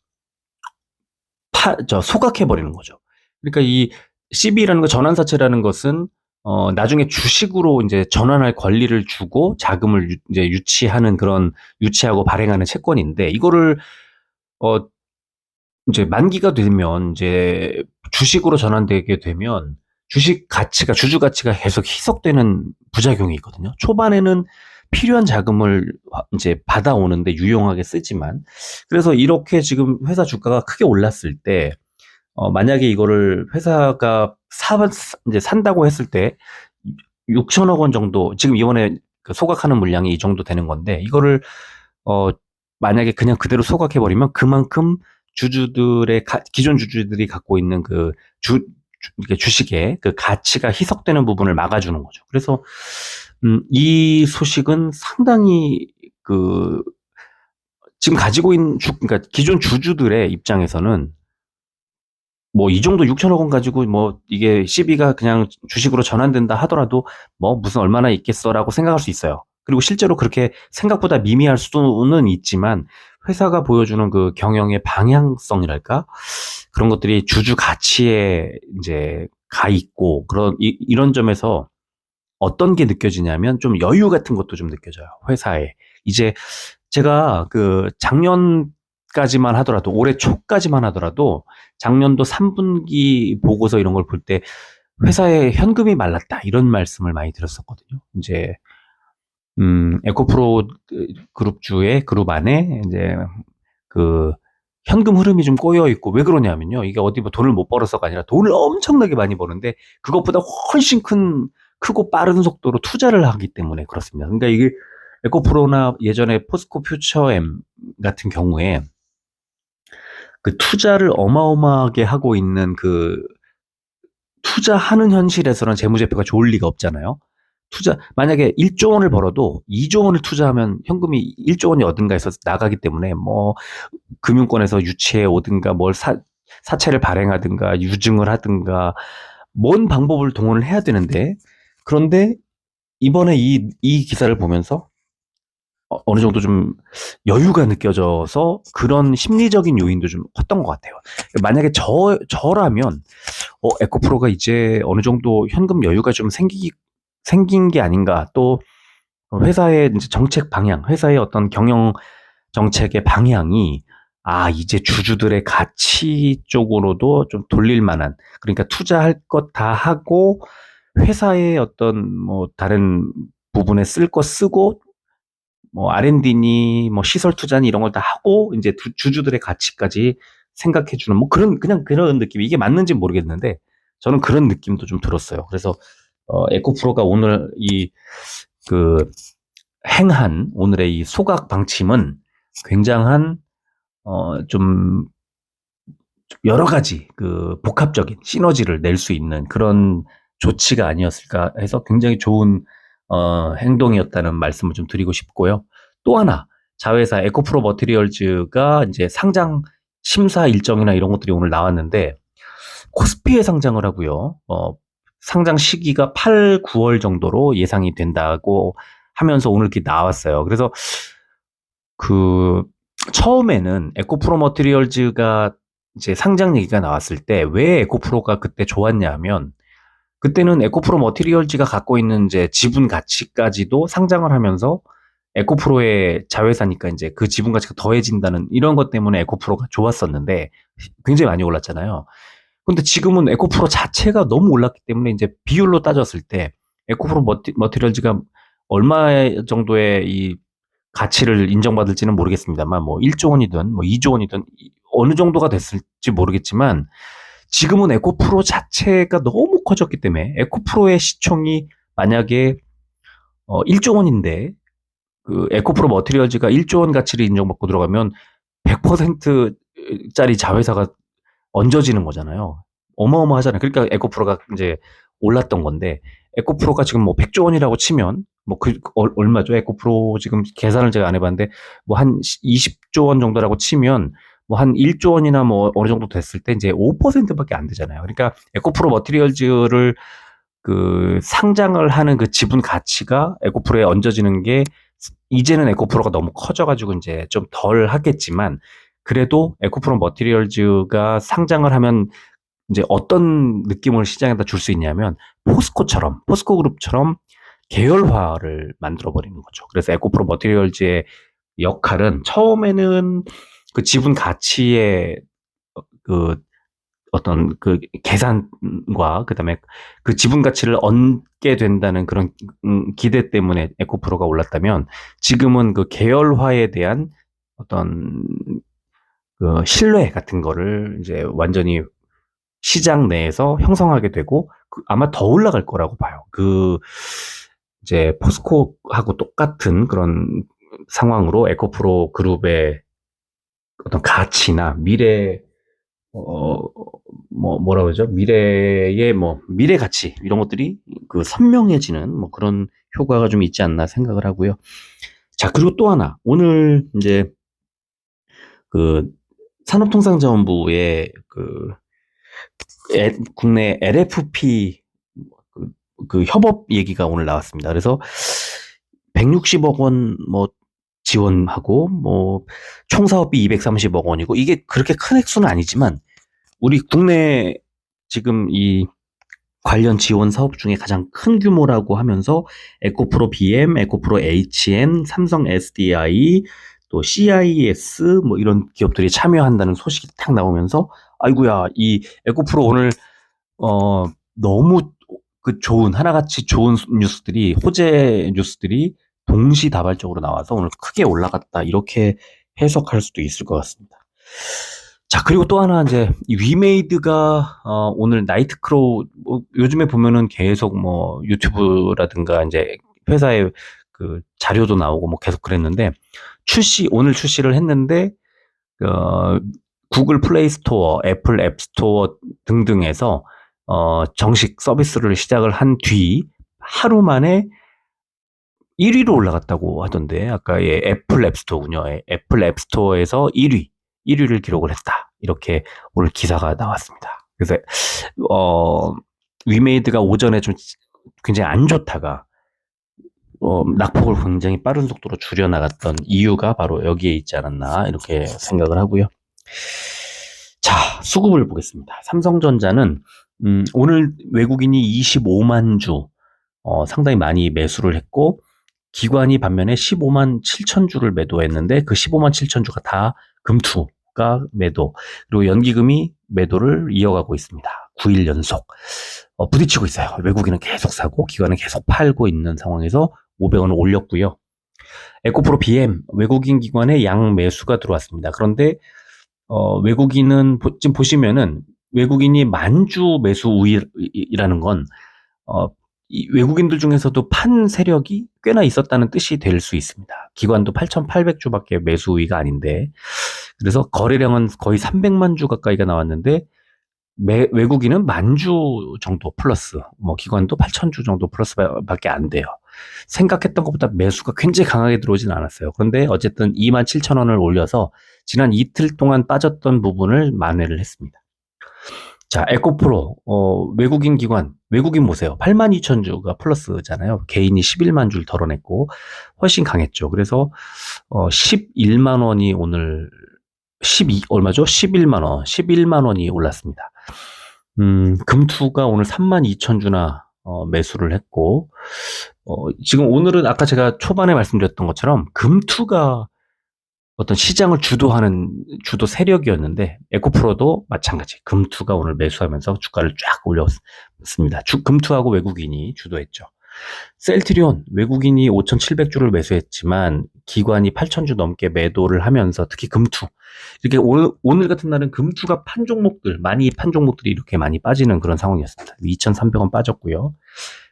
소각해 버리는 거죠. 그러니까 이 CB라는 거, 전환사채라는 것은 나중에 주식으로 이제 전환할 권리를 주고 자금을 이제 유치하는 그런, 유치하고 발행하는 채권인데, 이거를 이제 만기가 되면 이제 주식으로 전환되게 되면 주주 가치가 계속 희석되는 부작용이 있거든요. 초반에는 필요한 자금을 이제 받아오는데 유용하게 쓰지만, 그래서 이렇게 지금 회사 주가가 크게 올랐을 때, 만약에 이거를 회사가 이제 산다고 했을 때 6천억 원 정도, 지금 이번에 소각하는 물량이 이 정도 되는 건데, 이거를 만약에 그냥 그대로 소각해버리면 그만큼 기존 주주들이 갖고 있는 주식의 그 가치가 희석되는 부분을 막아주는 거죠. 그래서, 이 소식은 상당히 지금 가지고 있는 그러니까 기존 주주들의 입장에서는 뭐 이 정도 6천억 원 가지고 뭐 이게 CB가 그냥 주식으로 전환된다 하더라도 뭐 무슨 얼마나 있겠어라고 생각할 수 있어요. 그리고 실제로 그렇게 생각보다 미미할 수는 있지만, 회사가 보여주는 그 경영의 방향성이랄까? 그런 것들이 주주 가치에 이제 가 있고, 이런 점에서 어떤 게 느껴지냐면 좀 여유 같은 것도 좀 느껴져요. 회사에. 이제 제가 작년까지만 하더라도, 올해 초까지만 하더라도 작년도 3분기 보고서 이런 걸 볼 때 회사에 현금이 말랐다, 이런 말씀을 많이 들었었거든요. 이제 에코프로 그룹주의 그룹 안에 이제 그 현금 흐름이 좀 꼬여 있고 왜 그러냐면요. 이게 어디 뭐 돈을 못 벌어서가 아니라 돈을 엄청나게 많이 버는데 그것보다 훨씬 크고 빠른 속도로 투자를 하기 때문에 그렇습니다. 그러니까 이게 에코프로나 예전에 포스코 퓨처엠 같은 경우에 그 투자를 어마어마하게 하고 있는 그 투자하는 현실에서는 재무제표가 좋을 리가 없잖아요. 만약에 1조 원을 벌어도 2조 원을 투자하면 현금이 1조 원이 어딘가에서 나가기 때문에 뭐 금융권에서 유치해 오든가 사채를 발행하든가 유증을 하든가 뭔 방법을 동원을 해야 되는데 그런데 이번에 이 기사를 보면서 어느 정도 좀 여유가 느껴져서 그런 심리적인 요인도 좀 컸던 것 같아요. 만약에 저라면 에코프로가 이제 어느 정도 현금 여유가 좀 생긴 게 아닌가. 또 회사의 이제 정책 방향, 회사의 어떤 경영 정책의 방향이 이제 주주들의 가치 쪽으로도 좀 돌릴 만한, 그러니까 투자할 것 다 하고 회사의 어떤 뭐 다른 부분에 쓸 거 쓰고 뭐 R&D니 뭐 시설 투자니 이런 걸 다 하고 이제 주주들의 가치까지 생각해 주는 뭐 그냥 그런 느낌. 이게 맞는지 모르겠는데 저는 그런 느낌도 좀 들었어요. 그래서 에코프로가 오늘 그 행한 오늘의 이 소각 방침은 굉장한 좀 여러 가지 그 복합적인 시너지를 낼 수 있는 그런 조치가 아니었을까 해서 굉장히 좋은 행동이었다는 말씀을 좀 드리고 싶고요. 또 하나 자회사 에코프로 머티리얼즈가 이제 상장 심사 일정이나 이런 것들이 오늘 나왔는데 코스피에 상장을 하고요. 상장 시기가 8, 9월 정도로 예상이 된다고 하면서 오늘 이렇게 나왔어요. 그래서 그 처음에는 에코프로 머티리얼즈가 이제 상장 얘기가 나왔을 때 왜 에코프로가 그때 좋았냐 하면 그때는 에코프로 머티리얼즈가 갖고 있는 이제 지분 가치까지도 상장을 하면서 에코프로의 자회사니까 이제 그 지분 가치가 더해진다는 이런 것 때문에 에코프로가 좋았었는데 굉장히 많이 올랐잖아요. 근데 지금은 에코프로 자체가 너무 올랐기 때문에 이제 비율로 따졌을 때 에코프로 머티리얼즈가 얼마 정도의 이 가치를 인정받을지는 모르겠습니다만 뭐 1조 원이든 뭐 2조 원이든 어느 정도가 됐을지 모르겠지만 지금은 에코프로 자체가 너무 커졌기 때문에 에코프로의 시총이 만약에 1조 원인데 그 에코프로 머티리얼즈가 1조 원 가치를 인정받고 들어가면 100%짜리 자회사가 얹어지는 거잖아요. 어마어마하잖아요. 그러니까 에코프로가 이제 올랐던 건데 에코프로가 지금 뭐 100조 원이라고 치면 뭐 얼마죠? 에코프로 지금 계산을 제가 안 해봤는데 뭐 한 20조 원 정도라고 치면 뭐 한 1조 원이나 뭐 어느 정도 됐을 때 이제 5%밖에 안 되잖아요. 그러니까 에코프로 머티리얼즈를 그 상장을 하는 그 지분 가치가 에코프로에 얹어지는 게 이제는 에코프로가 너무 커져가지고 이제 좀 덜 하겠지만 그래도 에코프로 머티리얼즈가 상장을 하면 이제 어떤 느낌을 시장에다 줄 수 있냐면 포스코 그룹처럼 계열화를 만들어 버리는 거죠. 그래서 에코프로 머티리얼즈의 역할은 처음에는 그 지분 가치의 그 어떤 그 계산과 그다음에 그 지분 가치를 얻게 된다는 그런 기대 때문에 에코프로가 올랐다면 지금은 그 계열화에 대한 어떤 그 신뢰 같은 거를 이제 완전히 시장 내에서 형성하게 되고 아마 더 올라갈 거라고 봐요. 이제 포스코하고 똑같은 그런 상황으로 에코프로 그룹의 어떤 가치나 어, 뭐라 그러죠? 미래의 미래 가치 이런 것들이 그 선명해지는 뭐 그런 효과가 좀 있지 않나 생각을 하고요. 자, 그리고 또 하나 오늘 이제 그 산업통상자원부의 국내 LFP 그 협업 얘기가 오늘 나왔습니다. 그래서 160억 원 뭐 지원하고 뭐 총 사업비 230억 원이고 이게 그렇게 큰 액수는 아니지만 우리 국내 지금 이 관련 지원 사업 중에 가장 큰 규모라고 하면서 에코프로 BM, 에코프로 HN, 삼성 SDI, 또 CIS 뭐 이런 기업들이 참여한다는 소식이 탁 나오면서 아이고야 이 에코프로 오늘 너무 그 하나같이 좋은 뉴스들이 호재 뉴스들이 동시다발적으로 나와서 오늘 크게 올라갔다 이렇게 해석할 수도 있을 것 같습니다. 자, 그리고 또 하나 이제 위메이드가 오늘 나이트크로우 요즘에 보면은 계속 뭐 유튜브라든가 이제 회사의 그 자료도 나오고 뭐 계속 그랬는데 오늘 출시를 했는데 어, 구글 플레이 스토어, 애플 앱 스토어 등등에서 정식 서비스를 시작을 한 뒤 하루 만에 1위로 올라갔다고 하던데 아까 애플 앱 스토어군요. 애플 앱 스토어에서 1위를 기록을 했다. 이렇게 오늘 기사가 나왔습니다. 그래서 위메이드가 오전에 좀 굉장히 안 좋다가 낙폭을 굉장히 빠른 속도로 줄여나갔던 이유가 바로 여기에 있지 않았나 이렇게 생각을 하고요. 자, 수급을 보겠습니다. 삼성전자는 오늘 외국인이 25만 주 상당히 많이 매수를 했고 기관이 반면에 15만 7천 주를 매도했는데 그 15만 7천 주가 다 금투가 매도 그리고 연기금이 매도를 이어가고 있습니다. 9일 연속 부딪히고 있어요. 외국인은 계속 사고 기관은 계속 팔고 있는 상황에서 500원을 올렸고요. 에코프로 BM 외국인 기관의 양 매수가 들어왔습니다. 그런데 외국인은 지금 보시면은 외국인이 만주 매수 우위라는 건 이 외국인들 중에서도 판 세력이 꽤나 있었다는 뜻이 될 수 있습니다. 기관도 8,800주밖에 매수 우위가 아닌데 그래서 거래량은 거의 300만 주 가까이가 나왔는데 외국인은 만주 정도 플러스 뭐 기관도 8,000주 정도 플러스밖에 안 돼요. 생각했던 것보다 매수가 굉장히 강하게 들어오진 않았어요. 그런데 어쨌든 27,000원을 올려서 지난 이틀 동안 빠졌던 부분을 만회를 했습니다. 자, 에코프로 외국인 기관 외국인 보세요. 82,000주가 플러스잖아요. 개인이 11만 주를 덜어냈고 훨씬 강했죠. 그래서 11만 원이 오늘 얼마죠? 11만 원이 올랐습니다. 금투가 오늘 32,000주나 매수를 했고 지금 오늘은 아까 제가 초반에 말씀드렸던 것처럼 금투가 어떤 시장을 주도하는 주도 세력이었는데 에코프로도 마찬가지 금투가 오늘 매수하면서 주가를 쫙 올렸습니다. 금투하고 외국인이 주도했죠. 셀트리온 외국인이 5,700주를 매수했지만 기관이 8,000주 넘게 매도를 하면서 특히 금투 이렇게 오늘 같은 날은 금투가 판 종목들 많이 판 종목들이 이렇게 많이 빠지는 그런 상황이었습니다. 2,300원 빠졌고요.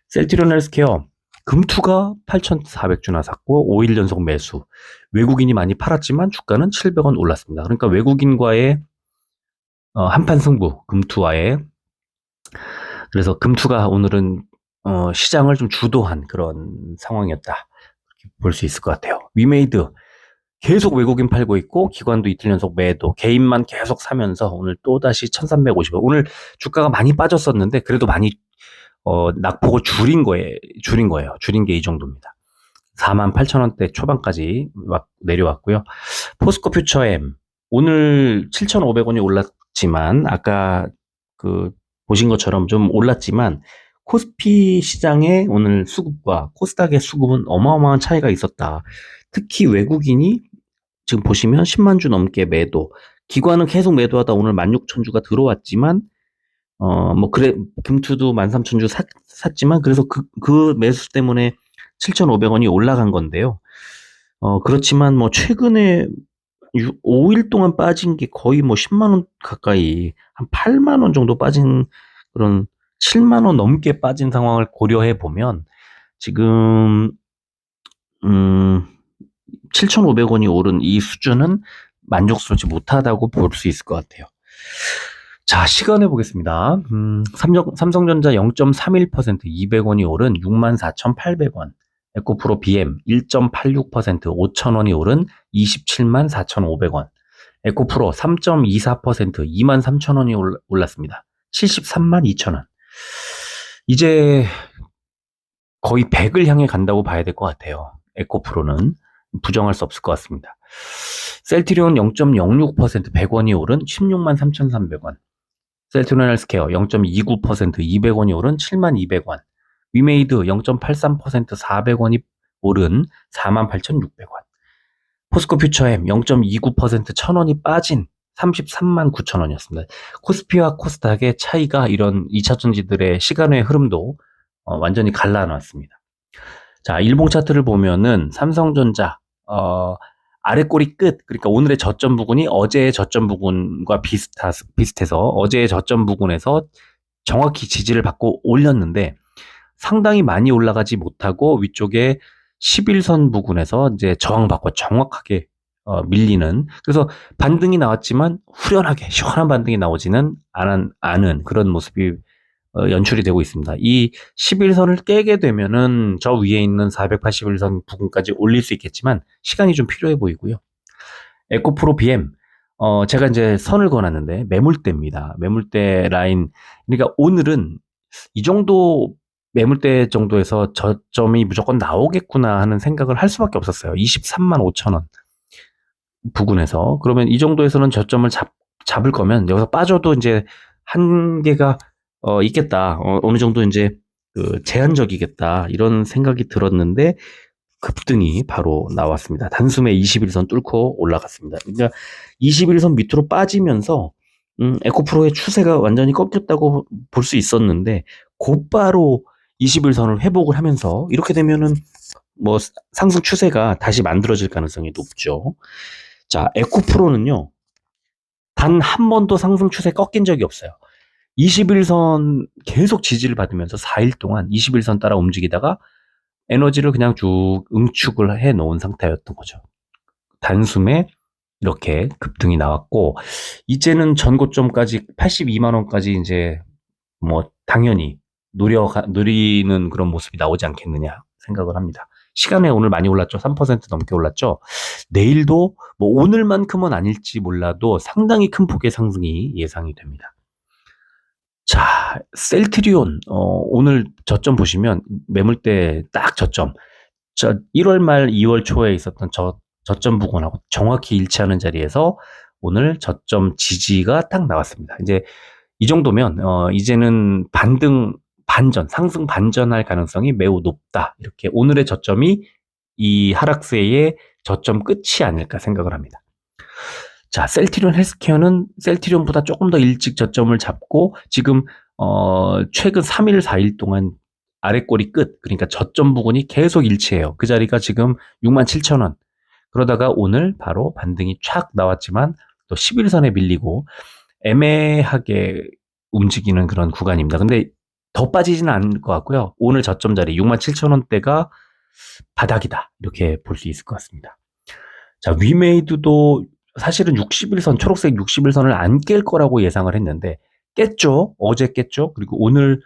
셀트리온 헬스케어 금투가 8,400주나 샀고 5일 연속 매수. 외국인이 많이 팔았지만 주가는 700원 올랐습니다. 그러니까 외국인과의 한판 승부, 금투와의. 그래서 금투가 오늘은 시장을 좀 주도한 그런 상황이었다. 볼 수 있을 것 같아요. 위메이드 계속 외국인 팔고 있고 기관도 이틀 연속 매도, 개인만 계속 사면서 오늘 또다시 1,350원. 오늘 주가가 많이 빠졌었는데 그래도 많이 낙폭을 줄인 거예요. 줄인 게 이 정도입니다. 48,000원대 초반까지 내려왔고요. 포스코 퓨처엠 오늘 7,500원이 올랐지만 아까 보신 것처럼 좀 올랐지만 코스피 시장의 오늘 수급과 코스닥의 수급은 어마어마한 차이가 있었다. 특히 외국인이 지금 보시면 10만 주 넘게 매도, 기관은 계속 매도하다 오늘 16,000주가 들어왔지만 금투도 13,000주 샀지만, 그래서 그 매수 때문에 7,500원이 올라간 건데요. 그렇지만 최근에 5일 동안 빠진 게 거의 10만원 가까이, 한 8만원 정도 빠진 그런 7만원 넘게 빠진 상황을 고려해 보면, 지금, 7,500원이 오른 이 수준은 만족스럽지 못하다고 볼 수 있을 것 같아요. 자, 시간해 보겠습니다. 삼성전자 0.31% 200원이 오른 64,800원. 에코프로 BM 1.86% 5,000원이 오른 274,500원. 에코프로 3.24% 23,000원이 올랐습니다. 732,000원. 이제 거의 100을 향해 간다고 봐야 될 것 같아요. 에코프로는 부정할 수 없을 것 같습니다. 셀트리온 0.06% 100원이 오른 163,300원. 셀트리온 헬스케어 0.29% 200원이 오른 72,200원. 위메이드 0.83% 400원이 오른 48,600원. 포스코 퓨처엠 0.29% 1,000원이 빠진 339,000원이었습니다. 코스피와 코스닥의 차이가 이런 2차전지들의 시간의 흐름도 완전히 갈라놨습니다. 자, 일봉 차트를 보면은 삼성전자, 아래 꼬리 끝, 그러니까 오늘의 저점 부근이 어제의 저점 부근과 비슷해서 어제의 저점 부근에서 정확히 지지를 받고 올렸는데 상당히 많이 올라가지 못하고 위쪽에 11선 부근에서 이제 저항받고 정확하게 밀리는, 그래서 반등이 나왔지만 후련하게 시원한 반등이 나오지는 않은 그런 모습이 연출이 되고 있습니다. 이 11선을 깨게 되면은 저 위에 있는 481선 부근까지 올릴 수 있겠지만 시간이 좀 필요해 보이고요. 에코프로 BM, 제가 이제 선을 그어놨는데 매물대입니다. 매물대 라인. 그러니까 오늘은 이 정도 매물대 정도에서 저점이 무조건 나오겠구나 하는 생각을 할 수밖에 없었어요. 23만 5천 원 부근에서. 그러면 이 정도에서는 저점을 잡을 거면 여기서 빠져도 이제 한계가 있겠다. 어느 정도 이제 그 제한적이겠다. 이런 생각이 들었는데 급등이 바로 나왔습니다. 단숨에 21선 뚫고 올라갔습니다. 그러니까 21선 밑으로 빠지면서 에코프로의 추세가 완전히 꺾였다고 볼 수 있었는데 곧바로 21선을 회복을 하면서 이렇게 되면은 뭐 상승 추세가 다시 만들어질 가능성이 높죠. 자, 에코프로는요. 단 한 번도 상승 추세 꺾인 적이 없어요. 21선 계속 지지를 받으면서 4일 동안 21선 따라 움직이다가 에너지를 그냥 쭉 응축을 해 놓은 상태였던 거죠. 단숨에 이렇게 급등이 나왔고, 이제는 전고점까지 82만 원까지 이제 뭐 당연히 누리는 그런 모습이 나오지 않겠느냐 생각을 합니다. 시간에 오늘 많이 올랐죠. 3% 넘게 올랐죠. 내일도 뭐 오늘만큼은 아닐지 몰라도 상당히 큰 폭의 상승이 예상이 됩니다. 자, 셀트리온, 오늘 저점 보시면 매물대 딱 저점. 1월 말 2월 초에 있었던 저점 부근하고 정확히 일치하는 자리에서 오늘 저점 지지가 딱 나왔습니다. 이제 이 정도면, 이제는 상승 반전할 가능성이 매우 높다. 이렇게 오늘의 저점이 이 하락세의 저점 끝이 아닐까 생각을 합니다. 자, 셀트리온 헬스케어는 셀트리온보다 조금 더 일찍 저점을 잡고 지금 최근 3일, 4일 동안 아래꼬리 끝, 그러니까 저점 부근이 계속 일치해요. 그 자리가 지금 67,000원. 그러다가 오늘 바로 반등이 촥 나왔지만 또 11선에 밀리고 애매하게 움직이는 그런 구간입니다. 근데 더 빠지지는 않을 것 같고요. 오늘 저점 자리 67,000원대가 바닥이다. 이렇게 볼 수 있을 것 같습니다. 자, 위메이드도 사실은 61선, 초록색 61선을 안 깰 거라고 예상을 했는데 깼죠. 어제 깼죠. 그리고 오늘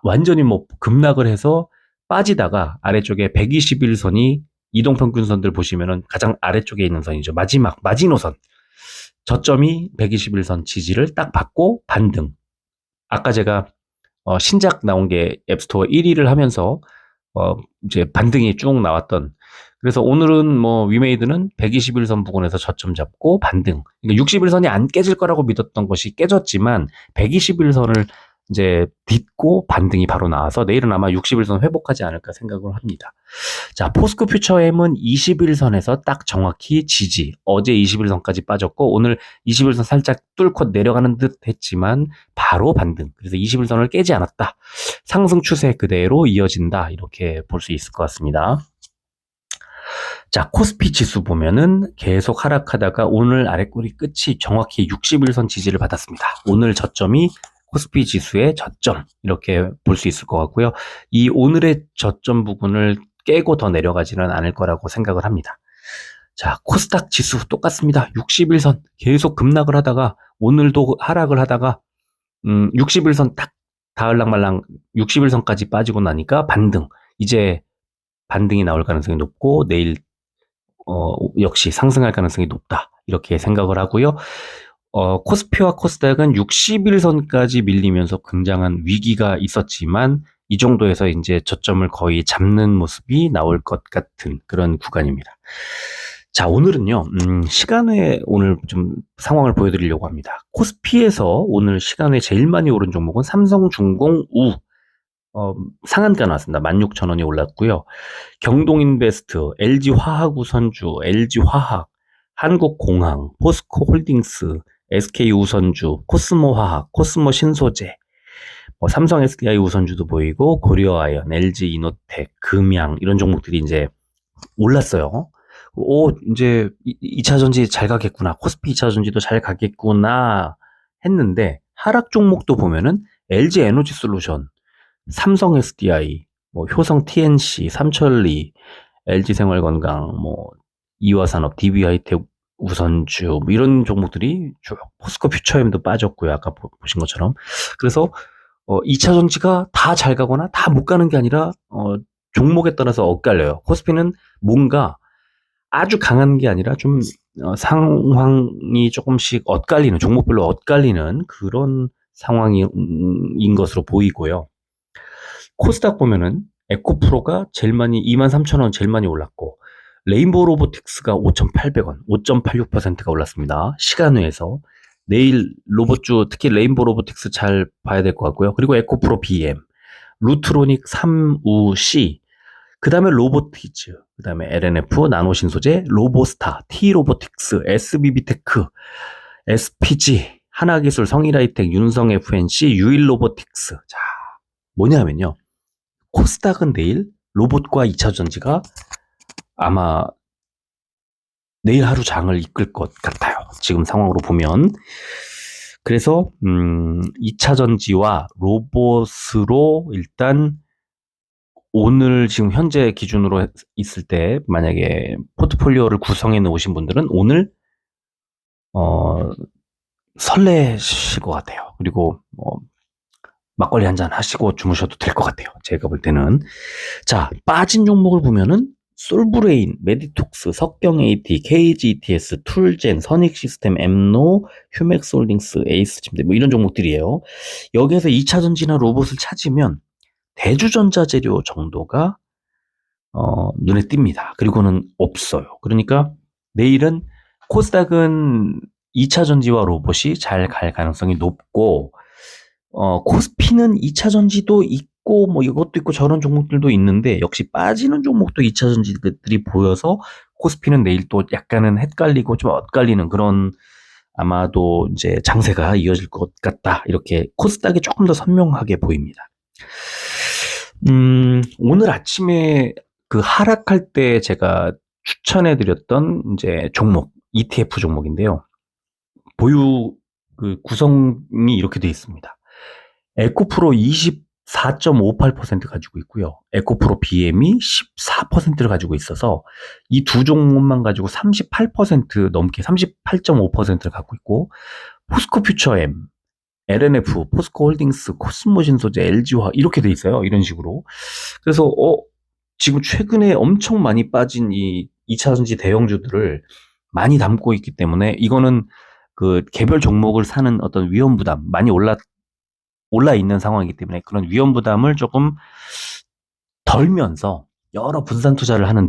완전히 뭐 급락을 해서 빠지다가 아래쪽에 121선이 이동평균선들 보시면은 가장 아래쪽에 있는 선이죠. 마지노선. 저점이 121선 지지를 딱 받고 반등. 아까 제가 신작 나온 게 앱스토어 1위를 하면서 이제 반등이 쭉 나왔던, 그래서 오늘은 뭐 위메이드는 121선 부근에서 저점 잡고 반등. 그러니까 61선이 안 깨질 거라고 믿었던 것이 깨졌지만 121선을 이제 딛고 반등이 바로 나와서 내일은 아마 61선 회복하지 않을까 생각을 합니다. 자, 포스코 퓨처엠은 21선에서 딱 정확히 지지. 어제 21선까지 빠졌고 오늘 21선 살짝 뚫고 내려가는 듯 했지만 바로 반등. 그래서 21선을 깨지 않았다. 상승 추세 그대로 이어진다. 이렇게 볼 수 있을 것 같습니다. 자, 코스피 지수 보면은 계속 하락하다가 오늘 아래꼬리 끝이 정확히 61선 지지를 받았습니다. 오늘 저점이 코스피 지수의 저점, 이렇게 볼 수 있을 것 같고요. 이 오늘의 저점 부분을 깨고 더 내려가지는 않을 거라고 생각을 합니다. 자, 코스닥 지수 똑같습니다. 61선 계속 급락을 하다가 오늘도 하락을 하다가 61선 딱 다을랑말랑 61선까지 빠지고 나니까 반등. 이제 반등이 나올 가능성이 높고 내일 역시 상승할 가능성이 높다. 이렇게 생각을 하고요. 코스피와 코스닥은 61선까지 밀리면서 굉장한 위기가 있었지만 이 정도에서 이제 저점을 거의 잡는 모습이 나올 것 같은 그런 구간입니다. 자, 오늘은요, 시간에 오늘 좀 상황을 보여드리려고 합니다. 코스피에서 오늘 시간에 제일 많이 오른 종목은 삼성중공 상한가 나왔습니다. 16,000원이 올랐고요. 경동인베스트, LG화학우선주, LG화학, 한국공항, 포스코홀딩스, SK우선주, 코스모화학, 코스모신소재, 뭐 삼성 SDI 우선주도 보이고 고려아연, LG 이노텍, 금양 이런 종목들이 이제 올랐어요. 이제 2차 전지 잘 가겠구나. 코스피 2차 전지도 잘 가겠구나 했는데 하락 종목도 보면은 LG 에너지 솔루션, 삼성 SDI, 뭐 효성 TNC, 삼천리, LG 생활건강, 뭐 이화산업, DB하이텍 우선주 뭐 이런 종목들이 쭉 포스코 퓨처엠도 빠졌고요. 아까 보신 것처럼. 그래서 2차 전지가 다 잘 가거나 다 못 가는 게 아니라 종목에 따라서 엇갈려요. 코스피는 뭔가 아주 강한 게 아니라 좀 상황이 조금씩 엇갈리는 종목별로 엇갈리는 그런 상황인 것으로 보이고요. 코스닥 보면은 에코프로가 제일 많이 23,000원 제일 많이 올랐고 레인보우 로보틱스가 5,800원, 5.86%가 올랐습니다. 시간외에서 내일 로봇주 특히 레인보우 로보틱스 잘 봐야 될 것 같고요. 그리고 에코프로 BM, 루트로닉 3우C, 그 다음에 로보티즈, 그 다음에 LNF, 나노신소재, 로보스타, T로보틱스, SBB테크, SPG, 하나기술, 성일하이텍, 윤성FNC, 유일로보틱스. 자, 뭐냐면요. 코스닥은 내일 로봇과 2차 전지가 아마 내일 하루 장을 이끌 것 같아요. 지금 상황으로 보면. 그래서 2차 전지와 로봇으로 일단 오늘 지금 현재 기준으로 있을 때 만약에 포트폴리오를 구성해 놓으신 분들은 오늘 설레실 것 같아요. 그리고 막걸리 한잔 하시고 주무셔도 될 것 같아요. 제가 볼 때는. 자, 빠진 종목을 보면은 솔브레인, 메디톡스, 석경 AT, KGETS, 툴젠, 선익시스템, 엠노, 휴맥스홀딩스, 에이스침대 뭐 이런 종목들이에요. 여기에서 2차 전지나 로봇을 찾으면 대주전자재료 정도가 눈에 띕니다. 그리고는 없어요. 그러니까 내일은 코스닥은 2차 전지와 로봇이 잘 갈 가능성이 높고 코스피는 2차 전지도 있고 뭐 이것도 있고 저런 종목들도 있는데 역시 빠지는 종목도 2차 전지들이 보여서 코스피는 내일 또 약간은 헷갈리고 좀 엇갈리는 그런 아마도 이제 장세가 이어질 것 같다. 이렇게 코스닥이 조금 더 선명하게 보입니다. 오늘 아침에 그 하락할 때 제가 추천해드렸던 이제 종목, ETF 종목인데요. 보유 그 구성이 이렇게 되어 있습니다. 에코프로 24.58% 가지고 있고요. 에코프로 BM이 14%를 가지고 있어서 이 두 종목만 가지고 38% 넘게 38.5%를 갖고 있고 포스코 퓨처엠, LNF, 포스코 홀딩스, 코스모신소재, LG화 이렇게 돼 있어요. 이런 식으로. 그래서 지금 최근에 엄청 많이 빠진 이 2차 전지 대형주들을 많이 담고 있기 때문에 이거는 그 개별 종목을 사는 어떤 위험 부담 많이 올라 있는 상황이기 때문에 그런 위험 부담을 조금 덜면서 여러 분산 투자를 하는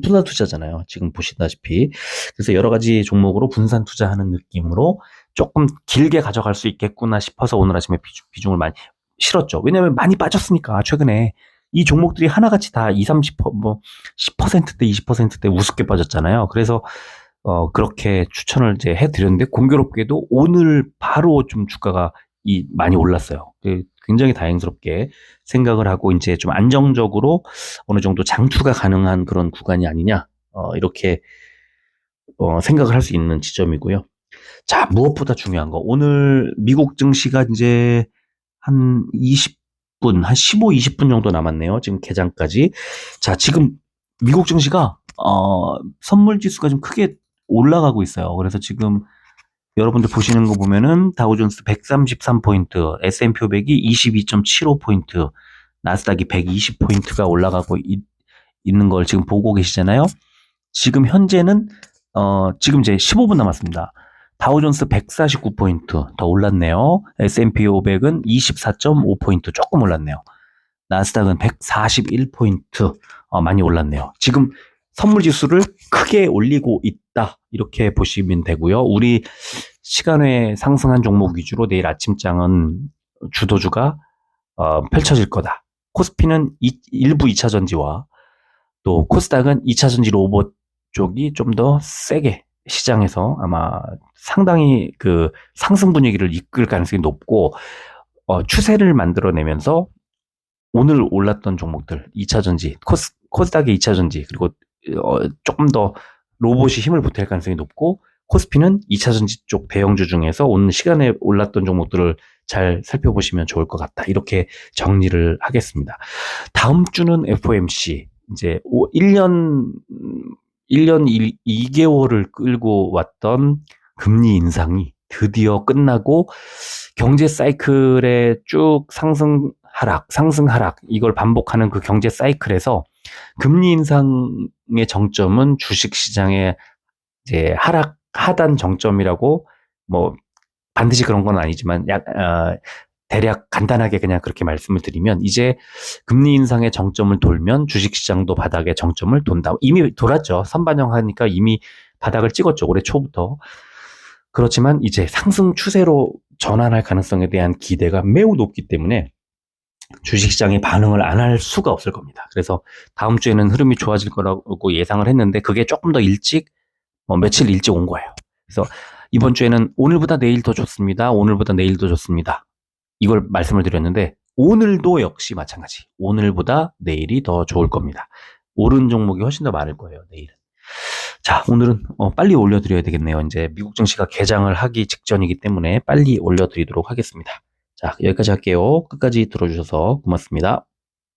분산 투자잖아요. 지금 보시다시피. 그래서 여러 가지 종목으로 분산 투자하는 느낌으로 조금 길게 가져갈 수 있겠구나 싶어서 오늘 아침에 비중을 많이 실었죠. 왜냐하면 많이 빠졌으니까 최근에 이 종목들이 하나같이 다 20, 30%, 뭐 10%대, 20%대 우습게 빠졌잖아요. 그래서 그렇게 추천을 이제 해드렸는데 공교롭게도 오늘 바로 좀 주가가 많이 올랐어요. 굉장히 다행스럽게 생각을 하고 이제 좀 안정적으로 어느 정도 장투가 가능한 그런 구간이 아니냐 이렇게 생각을 할 수 있는 지점이고요. 자, 무엇보다 중요한 거 오늘 미국 증시가 이제 한 20분, 한 15, 20분 정도 남았네요. 지금 개장까지. 자, 지금 미국 증시가 선물 지수가 좀 크게 올라가고 있어요. 그래서 지금 여러분들 보시는 거 보면은 다우존스 133포인트, S&P 500이 22.75포인트, 나스닥이 120포인트가 올라가고 있는 걸 지금 보고 계시잖아요. 지금 현재는 지금 이제 15분 남았습니다. 다우존스 149포인트 더 올랐네요. S&P 500은 24.5포인트 조금 올랐네요. 나스닥은 141포인트 많이 올랐네요. 지금 선물 지수를 크게 올리고 있다. 이렇게 보시면 되고요. 우리 시간외 상승한 종목 위주로 내일 아침장은 주도주가 펼쳐질 거다. 코스피는 일부 2차 전지와 또 코스닥은 2차 전지 로봇 쪽이 좀 더 세게 시장에서 아마 상당히 그 상승 분위기를 이끌 가능성이 높고 추세를 만들어내면서 오늘 올랐던 종목들, 2차전지, 코스닥의 2차전지, 그리고 조금 더 로봇이 힘을 보탤 가능성이 높고, 코스피는 2차전지 쪽 대형주 중에서 오늘 시간에 올랐던 종목들을 잘 살펴보시면 좋을 것 같다. 이렇게 정리를 하겠습니다. 다음 주는 FOMC, 이제 1년 2개월을 끌고 왔던 금리 인상이 드디어 끝나고 경제 사이클의 쭉 상승 하락 이걸 반복하는 그 경제 사이클에서 금리 인상의 정점은 주식 시장의 이제 하단 정점이라고 뭐 반드시 그런 건 아니지만 대략 간단하게 그냥 그렇게 말씀을 드리면 이제 금리 인상의 정점을 돌면 주식시장도 바닥의 정점을 돈다. 이미 돌았죠. 선반영하니까 이미 바닥을 찍었죠. 올해 초부터. 그렇지만 이제 상승 추세로 전환할 가능성에 대한 기대가 매우 높기 때문에 주식시장이 반응을 안 할 수가 없을 겁니다. 그래서 다음 주에는 흐름이 좋아질 거라고 예상을 했는데 그게 조금 더 일찍 며칠 일찍 온 거예요. 그래서 이번 주에는 오늘보다 내일 더 좋습니다. 오늘보다 내일 더 좋습니다. 이걸 말씀을 드렸는데 오늘도 역시 마찬가지. 오늘보다 내일이 더 좋을 겁니다. 오른 종목이 훨씬 더 많을 거예요. 내일은. 자, 오늘은 빨리 올려드려야 되겠네요. 이제 미국 증시가 개장을 하기 직전이기 때문에 빨리 올려드리도록 하겠습니다. 자, 여기까지 할게요. 끝까지 들어주셔서 고맙습니다.